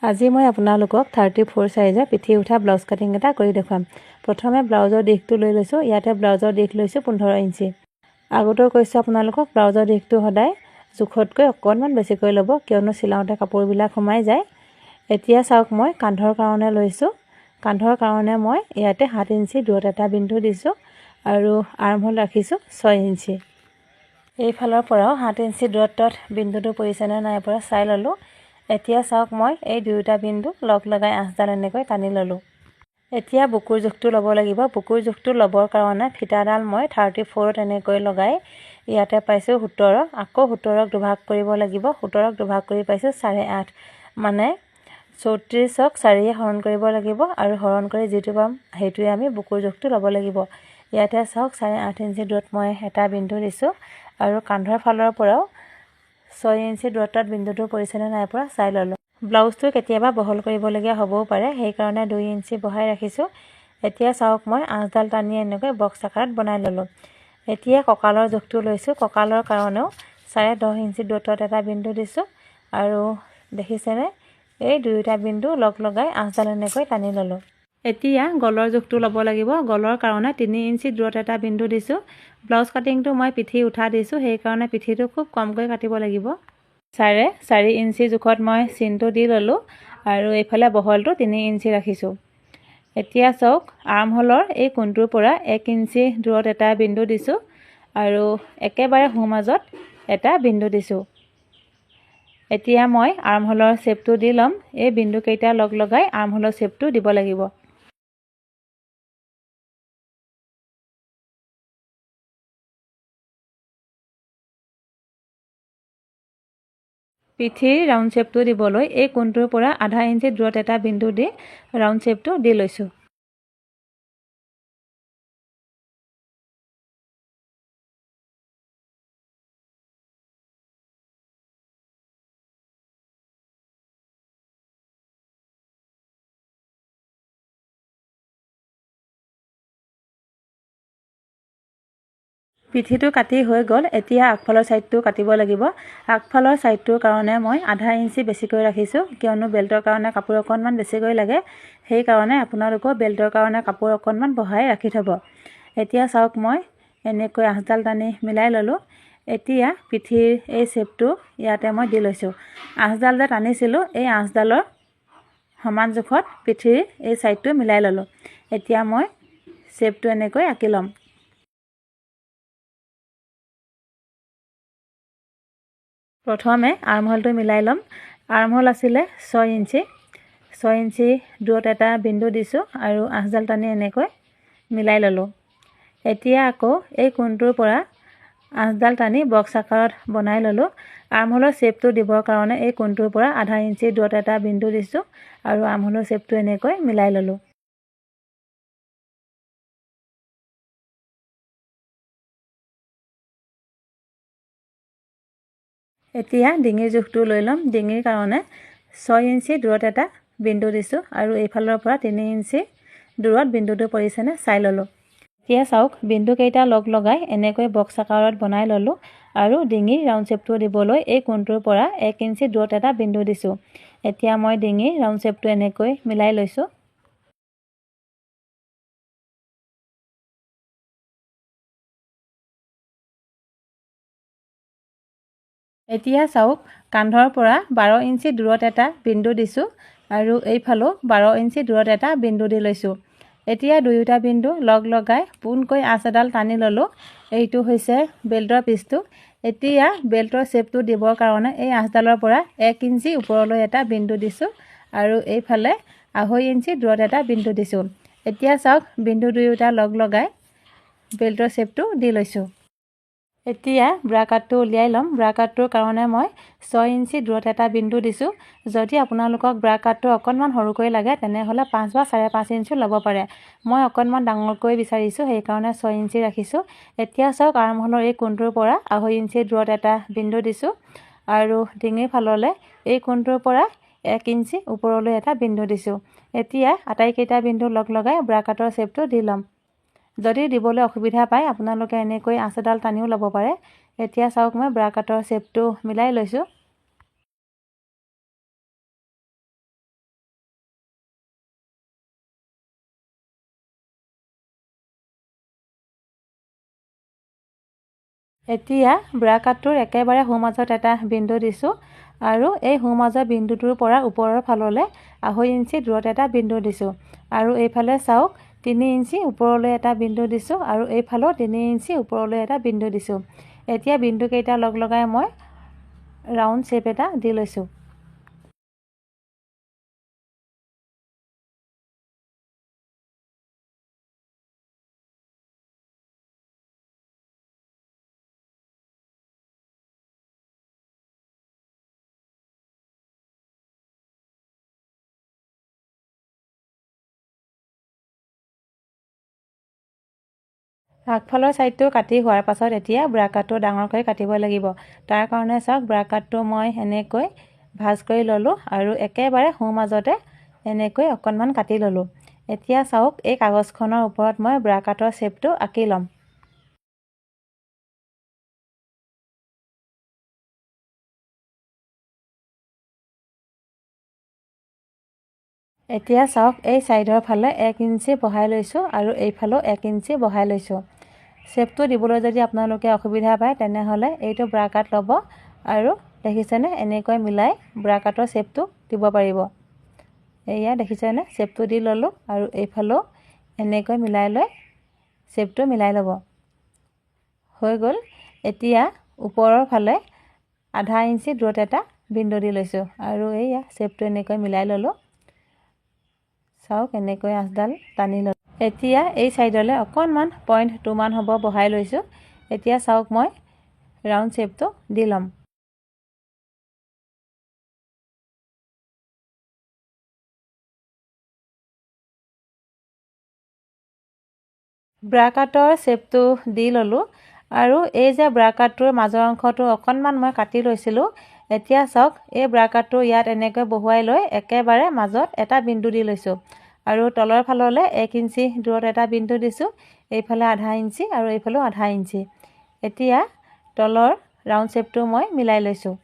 আজি মই আপোনালোকক 34 সাইজৰ পিঠি উঠা ব্লাউজ কাটিং এটা কৰি দেখাম। প্ৰথমে ব্লাউজৰ দিশটো লৈ লৈছো। ইয়াতে ব্লাউজৰ দিশ লৈছো 15 ইঞ্চি। আগতেও কৈছো আপোনালোকক ব্লাউজৰ দিশটো সদায় জোখতকৈ অকণমান বেছিকৈ ল'ব, কিয়নো চিলাওঁতে কাপোৰবিলাক সোমাই যায়। এতিয়া চাওক মই কান্ধৰ কাৰণে লৈছো। কান্ধৰ কাৰণে মই ইয়াতে 7 ইঞ্চি দূৰত এটা বিন্দু দিছো আৰু আৰ্মহোল ৰাখিছো 6 ইঞ্চি। এইফালৰ পৰাও 7 ইঞ্চি দূৰত্বত বিন্দুটো পৰিছে নে নাই পৰা চাই ললো। এতিয়া চাওক মই এই দুয়োটা বিন্দু লগ লগাই আঁচডাল এনেকৈ টানি ললো। এতিয়া বুকুৰ জোখটো ল'ব লাগিব। বুকুৰ জোখটো ল'বৰ কাৰণে ফিটাডাল মই 34ত এনেকৈ লগাই ইয়াতে পাইছো 17। আকৌ 17ক দুভাগ কৰিব লাগিব। 17ক দুভাগ কৰি পাইছো 8.5, মানে 34ক 4য়ে হৰণ কৰিব লাগিব আৰু হৰণ কৰি যিটো পাম সেইটোৱে আমি বুকুৰ জোখটো ল'ব লাগিব। ইয়াতে চাওক 8.5 ইঞ্চি দূৰত মই এটা বিন্দু দিছো আৰু কান্ধৰ ফালৰ পৰাও 6 ইঞ্চি দূৰত্বত বিন্দুটো পৰিছে নে নাই পৰা চাই ললো। ব্লাউজটো কেতিয়াবা বহল কৰিবলগীয়া হ'বও পাৰে, সেইকাৰণে 2 ইঞ্চি বহাই ৰাখিছো। এতিয়া চাওক মই আঁচডাল টানি এনেকৈ বক্স আকাৰত বনাই ললো। এতিয়া কঁকালৰ জোখটো লৈছো। কঁকালৰ কাৰণেও 10.5 ইঞ্চি দূৰত্বত এটা বিন্দু দিছো আৰু দেখিছেনে এই দুয়োটা বিন্দু লগ লগাই আঁচডাল এনেকৈ টানি ললো। এতিয়া গলৰ জোখটো ল'ব লাগিব। গলৰ কাৰণে 3 ইঞ্চি দূৰত এটা বিন্দু দিছো। ব্লাউজ কাটিংটো মই পিঠি উঠা দিছো, সেইকাৰণে পিঠিটো খুব কমকৈ কাটিব লাগিব। 4.5 ইঞ্চি জোখত মই চিনটো দি ললো আৰু এইফালে বহলটো 3 ইঞ্চি ৰাখিছো। এতিয়া চাওক আৰ্মহোলৰ এই কোণটোৰ পৰা 1 ইঞ্চি দূৰত এটা বিন্দু দিছো আৰু একেবাৰে সোঁ মাজত এটা বিন্দু দিছো। এতিয়া মই আৰ্মহোলৰ শেপটো দি ল'ম। এই বিন্দু কেইটা লগ লগাই আৰ্মহোলৰ শেপটো দিব লাগিব। পিঠিৰ ৰাউণ্ড শেপটো দিবলৈ এই কোণটোৰ পৰা আধা ইঞ্চি দূৰত এটা বিন্দু দি ৰাউণ্ড শেপটো দি লৈছো। পিঠিটো কাটি হৈ গ'ল। এতিয়া আগফালৰ ছাইডটো কাটিব লাগিব। আগফালৰ ছাইডটোৰ কাৰণে মই আধা ইঞ্চি বেছিকৈ ৰাখিছোঁ, কিয়নো বেল্টৰ কাৰণে কাপোৰ অকণমান বেছিকৈ লাগে। সেইকাৰণে আপোনালোকেও বেল্টৰ কাৰণে কাপোৰ অকণমান বঢ়াই ৰাখি থ'ব। এতিয়া চাওক মই এনেকৈ আঁচডাল টানি মিলাই ল'লোঁ। এতিয়া পিঠিৰ এই শ্বেপটো ইয়াতে মই দি লৈছোঁ। আঁচডাল যে টানিছিলোঁ এই আঁচডালৰ সমান জোখত পিঠিৰ এই ছাইডটো মিলাই ল'লোঁ। এতিয়া মই শ্বেপটো এনেকৈ আঁকি ল'ম। প্ৰথমে আৰ্মহোলটো মিলাই ল'ম। আৰ্মহোল আছিলে 6 ইঞ্চি। 6 ইঞ্চি দূৰত এটা বিন্দু দিছোঁ আৰু আঁচডাল টানি এনেকৈ মিলাই ল'লোঁ। এতিয়া আকৌ এই কোণটোৰ পৰা আঁচডাল টানি বক্স আকাৰত বনাই ল'লোঁ। আৰ্মহোলৰ শ্বেপটো দিবৰ কাৰণে এই কোণটোৰ পৰা আধা ইঞ্চি দূৰত এটা বিন্দু দিছোঁ আৰু আৰ্মহোলৰ শ্বেপটো এনেকৈ মিলাই ল'লোঁ। এতিয়া ডিঙিৰ জোখটো লৈ ল'ম। ডিঙিৰ কাৰণে 6 ইঞ্চি দূৰত এটা বিন্দু দিছোঁ আৰু এইফালৰ পৰা 3 ইঞ্চি দূৰত বিন্দুটো পৰিছেনে চাই ল'লোঁ। এতিয়া চাওক বিন্দুকেইটা লগ লগাই এনেকৈ বক্স আকাৰত বনাই ল'লোঁ আৰু ডিঙিৰ ৰাউণ্ড শ্বেপটো দিবলৈ এই কোণটোৰ পৰা 1 ইঞ্চি দূৰত এটা বিন্দু দিছোঁ। এতিয়া মই ডিঙিৰ ৰাউণ্ড শ্বেপটো এনেকৈ মিলাই লৈছোঁ। এতিয়া চাওক কান্ধৰ পৰা 12 ইঞ্চি দূৰত এটা বিন্দু দিছোঁ আৰু এইফালেও 12 ইঞ্চি দূৰত এটা বিন্দু দি লৈছোঁ। এতিয়া দুয়োটা বিন্দু লগ লগাই পোনকৈ আঁচ এডাল টানি ল'লোঁ। এইটো হৈছে বেল্টৰ পিচটো। এতিয়া বেল্টৰ শ্বেপটো দিবৰ কাৰণে এই আঁচডালৰ পৰা 1 ইঞ্চি ওপৰলৈ এটা বিন্দু দিছোঁ আৰু এইফালে 2.5 ইঞ্চি দূৰত এটা বিন্দু দিছোঁ। এতিয়া চাওক বিন্দু দুয়োটা লগ লগাই বেল্টৰ শ্বেপটো দি লৈছোঁ। এতিয়া ব্ৰা কাটটো উলিয়াই ল'ম। ব্ৰা কাটটোৰ কাৰণে মই 6 ইঞ্চি দূৰত এটা বিন্দু দিছোঁ। যদি আপোনালোকক ব্ৰা কাটটো অকণমান সৰুকৈ লাগে তেনেহ'লে 5 বা 5.5 ইঞ্চি ল'ব পাৰে। মই অকণমান ডাঙৰকৈ বিচাৰিছোঁ, সেইকাৰণে 6 ইঞ্চি ৰাখিছোঁ। এতিয়া চাওক আৰ্মহোলৰ এই কোণটোৰ পৰা 2.5 ইঞ্চি দূৰত এটা বিন্দু দিছোঁ আৰু ডিঙিৰ ফাললৈ এই কোণটোৰ পৰা 1 ইঞ্চি ওপৰলৈ এটা বিন্দু দিছোঁ। এতিয়া আটাইকেইটা বিন্দু লগ লগাই ব্ৰা কাটৰ শ্বেপটো দি ল'ম। যদি দিবলৈ অসুবিধা পায় আপোনালোকে এনেকৈ আঁচ এডাল টানিও ল'ব পাৰে। এতিয়া চাওক মই ব্ৰা কাটৰ শ্বেপটো মিলাই লৈছোঁ। এতিয়া ব্ৰা কাটটোৰ একেবাৰে সোঁমাজত এটা বিন্দু দিছোঁ আৰু এই সোঁমাজৰ বিন্দুটোৰ পৰা ওপৰৰ ফাললৈ 2.5 ইঞ্চি দূৰত এটা বিন্দু দিছোঁ আৰু এইফালে চাওক 3 ইঞ্চি ওপৰলৈ এটা বিন্দু দিছোঁ আৰু এইফালেও 3 ইঞ্চি ওপৰলৈ এটা বিন্দু দিছোঁ। এতিয়া বিন্দুকেইটা লগ লগাই মই ৰাউণ্ড শ্বেপ এটা দি লৈছোঁ। আগফালৰ ছাইডটো কাটি হোৱাৰ পাছত এতিয়া ব্ৰা কাটটো ডাঙৰকৈ কাটিব লাগিব। তাৰ কাৰণে চাওক ব্ৰা কাটটো মই এনেকৈ ভাঁজ কৰি ল'লোঁ আৰু একেবাৰে সোঁমাজতে এনেকৈ অকণমান কাটি ল'লোঁ। এতিয়া চাওক এই কাগজখনৰ ওপৰত মই ব্ৰা কাটৰ শ্বেপটো আঁকি ল'ম। এতিয়া চাওক এই ছাইডৰ ফালে 1 ইঞ্চি বহাই লৈছোঁ আৰু এইফালেও 1 ইঞ্চি বহাই লৈছোঁ। শ্বেপটো দিবলৈ যদি আপোনালোকে অসুবিধা পায় তেনেহ'লে এইটো ব্ৰা কাট ল'ব আৰু দেখিছেনে এনেকৈ মিলাই ব্ৰা কাটৰ শ্বেপটো দিব পাৰিব। এয়া দেখিছেনে শ্বেপটো দি ল'লোঁ আৰু এইফালেও এনেকৈ মিলাই লৈ শ্বেপটো মিলাই ল'ব। হৈ গ'ল। এতিয়া ওপৰৰ ফালে 0.5 ইঞ্চি দূৰত এটা বিন্দু দি লৈছোঁ আৰু এইয়া শ্বেপটো এনেকৈ মিলাই ল'লোঁ। চাওক এনেকৈ আঁচডাল টানি ল'লোঁ। এতিয়া এই ছাইডলৈ অকণমান 0.2 মান হ'ব বহাই লৈছোঁ। এতিয়া চাওক মই ৰাউণ্ড শ্বেপটো দি ল'ম। ব্ৰা কাটৰ শ্বেপটো দি ল'লোঁ আৰু এই যে ব্ৰা কাটটোৰ মাজৰ অংশটো অকণমান মই কাটি লৈছিলোঁ। এতিয়া চাওক এই ব্ৰা কাটটো ইয়াত এনেকৈ বহুৱাই লৈ একেবাৰে মাজত এটা বিন্দু দি লৈছোঁ আৰু তলৰ ফাললৈ 1 ইঞ্চি দূৰত এটা বিন্দু দিছোঁ। এইফালে 0.5 ইঞ্চি আৰু এইফালেও 0.5 ইঞ্চি। এতিয়া তলৰ ৰাউণ্ড শ্বেপটো মই মিলাই লৈছোঁ।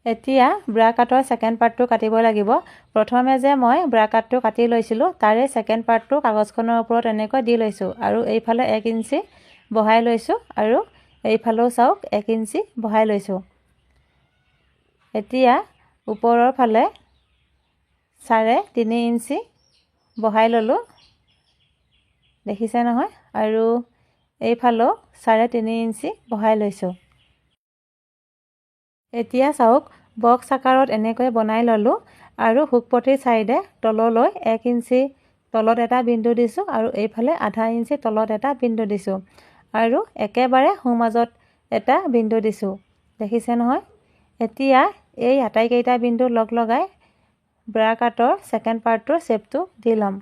এতিয়া ব্ৰা কাটৰ ছেকেণ্ড পাৰ্টটো কাটিব লাগিব। প্ৰথমে যে মই ব্ৰা কাটটো কাটি লৈছিলোঁ তাৰে ছেকেণ্ড পাৰ্টটো কাগজখনৰ ওপৰত এনেকৈ দি লৈছোঁ আৰু এইফালে 1 ইঞ্চি বহাই লৈছোঁ আৰু এইফালেও চাওক 1 ইঞ্চি বহাই লৈছোঁ। এতিয়া ওপৰৰ ফালে 3.5 ইঞ্চি বহাই ল'লোঁ, দেখিছে নহয়, আৰু এইফালেও 3.5 ইঞ্চি বহাই লৈছোঁ। এতিয়া চাওক বক্স আকাৰত এনেকৈ বনাই ল'লোঁ আৰু হুকপটিৰ ছাইডে তললৈ 1 ইঞ্চি তলত এটা বিন্দু দিছোঁ আৰু এইফালে 0.5 ইঞ্চি তলত এটা বিন্দু দিছোঁ আৰু একেবাৰে সোঁমাজত এটা বিন্দু দিছোঁ, দেখিছে নহয়। এতিয়া এই আটাইকেইটা বিন্দু লগ লগাই ব্ৰা কাটৰ ছেকেণ্ড পাৰ্টটোৰ শ্বেপটো দি ল'ম।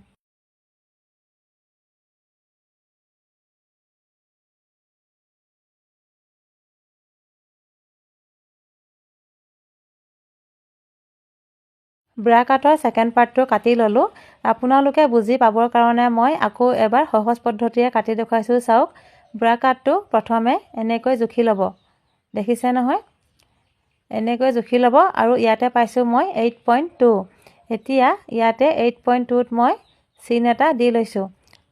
ব্ৰা কাটৰ ছেকেণ্ড পাৰ্টটো কাটি ল'লোঁ। আপোনালোকে বুজি পাবৰ কাৰণে মই আকৌ এবাৰ সহজ পদ্ধতিৰে কাটি দেখুৱাইছোঁ। চাওক ব্ৰা কাটটো প্ৰথমে এনেকৈ জুখি ল'ব, দেখিছে নহয়, এনেকৈ জুখি ল'ব আৰু ইয়াতে পাইছোঁ মই 8.2। এতিয়া ইয়াতে 8.2ত মই চিন এটা দি লৈছোঁ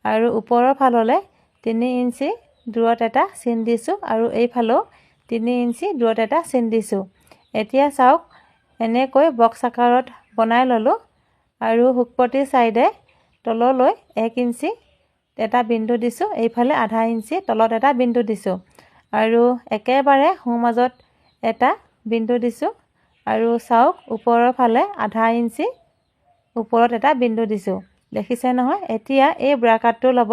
আৰু ওপৰৰ ফাললৈ 3 ইঞ্চি দূৰত এটা চিন দিছোঁ আৰু এইফালেও 3 ইঞ্চি দূৰত এটা চিন দিছোঁ। এতিয়া চাওক এনেকৈ বক্স আকাৰত বনাই ল'লোঁ আৰু হুকপটি চাইডে তললৈ 1 ইঞ্চি এটা বিন্দু দিছোঁ, এইফালে আধা ইঞ্চি তলত এটা বিন্দু দিছোঁ আৰু একেবাৰে সোঁ মাজত এটা বিন্দু দিছোঁ আৰু চাওক ওপৰৰ ফালে আধা ইঞ্চি ওপৰত এটা বিন্দু দিছোঁ। দেখিছে নহয়? এতিয়া এই ব্ৰা কাটটো ল'ব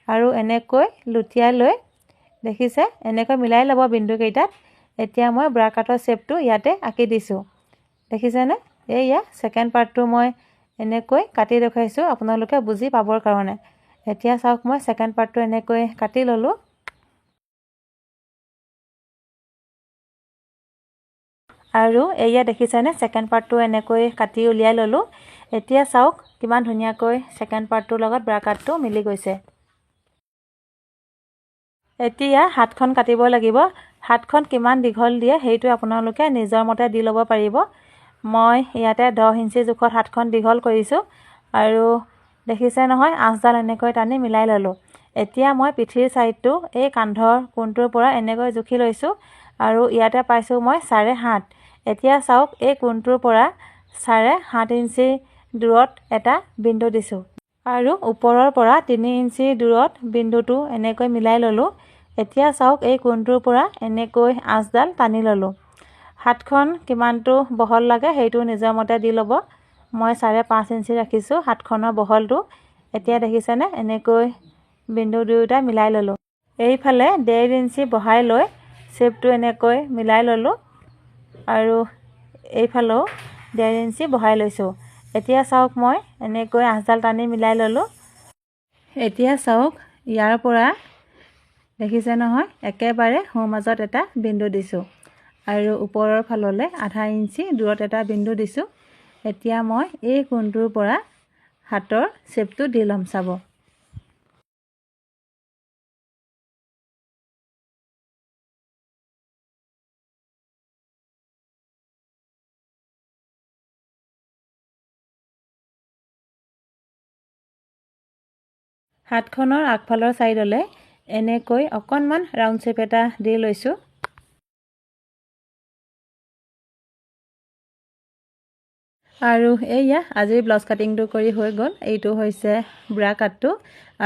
আৰু এনেকৈ লুটিয়াই লৈ দেখিছে এনেকৈ মিলাই ল'ব বিন্দুকেইটাত। এতিয়া মই ব্ৰা কাটৰ শ্বেপটো ইয়াতে আঁকি দিছোঁ। দেখিছেনে? এয়া ছেকেণ্ড পাৰ্টটো মই এনেকৈ কাটি দেখুৱাইছোঁ আপোনালোকে বুজি পাবৰ কাৰণে। এতিয়া চাওক মই ছেকেণ্ড পাৰ্টটো এনেকৈ কাটি ল'লোঁ। আৰু এয়া দেখিছেনে ছেকেণ্ড পাৰ্টটো এনেকৈ কাটি উলিয়াই ল'লোঁ। এতিয়া চাওক কিমান ধুনীয়াকৈ ছেকেণ্ড পাৰ্টটোৰ লগত ব্ৰা কাটটো মিলি গৈছে। এতিয়া হাতখন কাটিব লাগিব। হাতখন কিমান দীঘল দিয়ে সেইটো আপোনালোকে নিজৰ মতে দি ল'ব পাৰিব। মই ইয়াতে 10 ইঞ্চি জোখত হাতখন দীঘল কৰিছোঁ আৰু দেখিছে নহয় আঁচডাল এনেকৈ টানি মিলাই ল'লোঁ। এতিয়া মই পিঠিৰ ছাইডটো এই কান্ধৰ কোণটোৰ পৰা এনেকৈ জুখি লৈছোঁ আৰু ইয়াতে পাইছোঁ মই 7.5। এতিয়া চাওক এই কোণটোৰ পৰা 7.5 ইঞ্চি দূৰত এটা বিন্দু দিছোঁ আৰু ওপৰৰ পৰা 3 ইঞ্চি দূৰত বিন্দুটো এনেকৈ মিলাই ল'লোঁ। এতিয়া চাওক এই কোণটোৰ পৰা এনেকৈ আঁচডাল টানি ল'লোঁ। হাতখন কিমানটো বহল লাগে সেইটো নিজৰ মতে দি ল'ব। মই 5.5 ইঞ্চি ৰাখিছোঁ হাতখনৰ বহলটো। এতিয়া দেখিছেনে এনেকৈ বিন্দু দুয়োটা মিলাই ল'লোঁ। এইফালে 1.5 ইঞ্চি বহাই লৈ শ্বেপটো এনেকৈ মিলাই ল'লোঁ আৰু এইফালেও 1.5 ইঞ্চি বহাই লৈছোঁ। এতিয়া চাওক মই এনেকৈ আঁচডাল টানি মিলাই ল'লোঁ। এতিয়া চাওক ইয়াৰ পৰা দেখিছে নহয় একেবাৰে সোঁ মাজত এটা বিন্দু দিছোঁ আৰু ওপৰৰ ফাললৈ আধা ইঞ্চি দূৰত এটা বিন্দু দিছোঁ। এতিয়া মই এই কোণটোৰ পৰা হাতৰ শ্বেপটো দি ল'ম চাব। হাতখনৰ আগফালৰ ছাইডলৈ এনেকৈ অকণমান ৰাউণ্ড শ্বেপ এটা দি লৈছোঁ। আৰু এয়া আজিৰ ব্লাউজ কাটিংটো কৰি হৈ গ'ল। এইটো হৈছে ব্ৰা কাটটো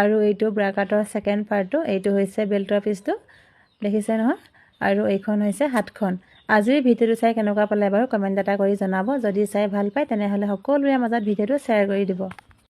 আৰু এইটো ব্ৰা কাটৰ ছেকেণ্ড পাৰ্টটো। এইটো হৈছে বেল্টৰ পিচটো দেখিছে নহয় আৰু এইখন হৈছে হাতখন। আজিৰ ভিডিঅ'টো চাই কেনেকুৱা পালে বাৰু কমেণ্ট এটা কৰি জনাব। যদি চাই ভাল পায় তেনেহ'লে সকলোৰে মাজত ভিডিঅ'টো শ্বেয়াৰ কৰি দিব।